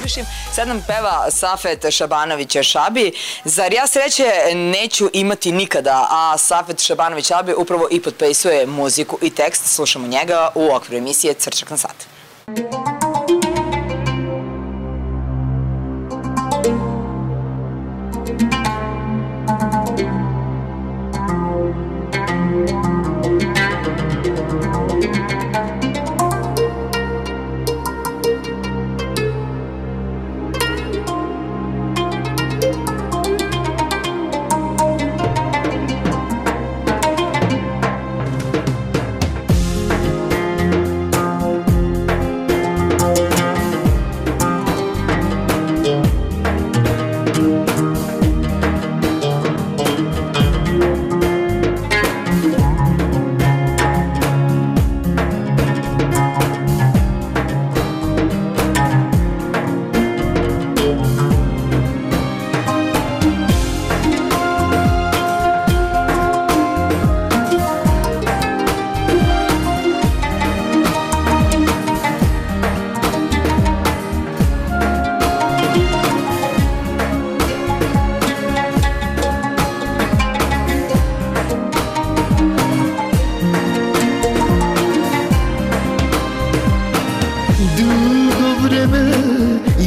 završim. Sad nam peva Safet Šabanović Šabi. Zar ja sreće neću imati nikada, a Safet Šabanović Šabi upravo i potpisuje muziku i tekst. Slušamo njega u okviru emisije Cvrčak na sat.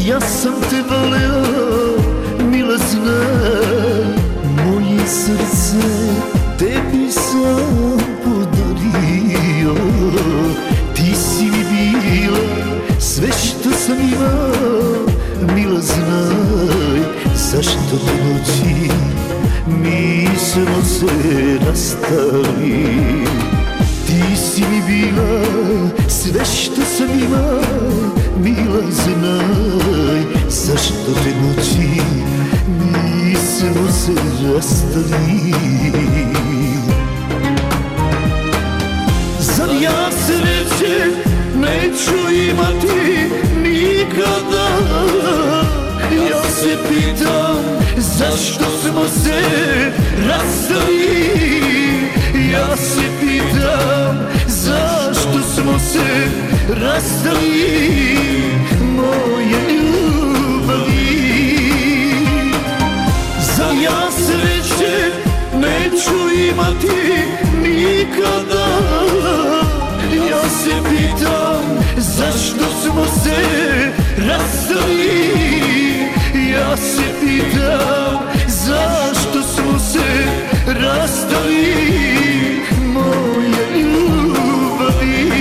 Ja sam te voleo, mila znaj, moje srce tebi sam podario. Ti si mi bila sve što sam imao, mila znaj, zašto te noći mi smo se rastali. Ti si mi bila sve što sam imao, mila znaj, zašto te noći mi smo se rastali. Zar ja sreće neću imati nikada? Ja se pitam zašto smo se rastali. Ja se pitam zašto smo se rastali, moje ljubavi. Zar ja sreće neću imati nikada? Ja se pitam zašto smo se rastali. Ja se pitam zašto smo se rastali, moje ljubavi.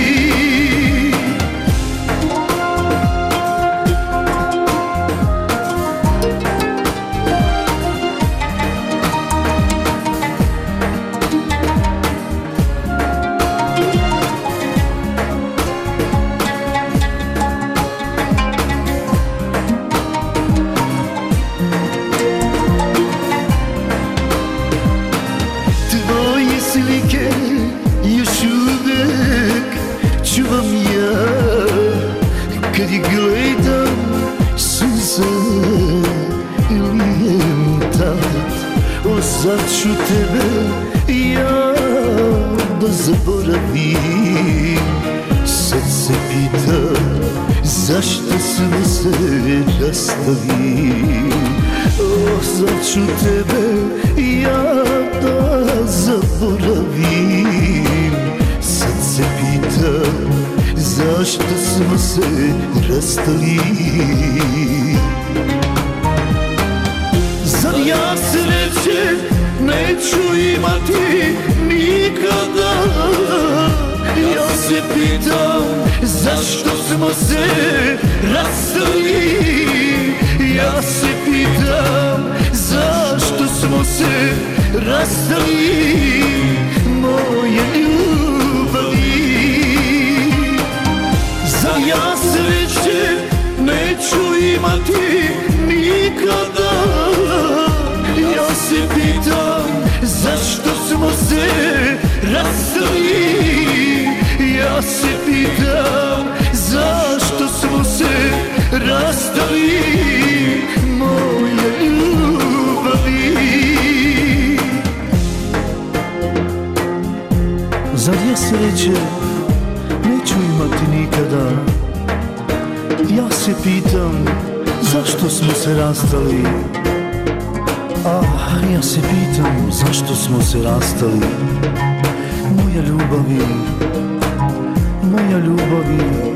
Slike još uvek čuvam ja, kad je gledam suza lijem tad. O zar ću tebe ja da zaboravim? Sad se pitam zašto smo se rastali. O zar ću tebe ja da zaboravim? Sad se pitam zašto smo se rastali. Zar ja sreće neću imati nikada? Ja se pitam zašto smo se rastali. Ja se pitam zašto smo se rastali, moje ljubavi. Zar ja sreće neću imati nikada? Ja se pitam zašto smo se rastali. Ja se pitam zašto smo se rastali, moje ljubavi. Zar ja sreće neću imati nikada? Ja se pitam zašto smo se rastali? Ah, ja se pitam zašto smo se rastali? Moja ljubavi, moja ljubavi,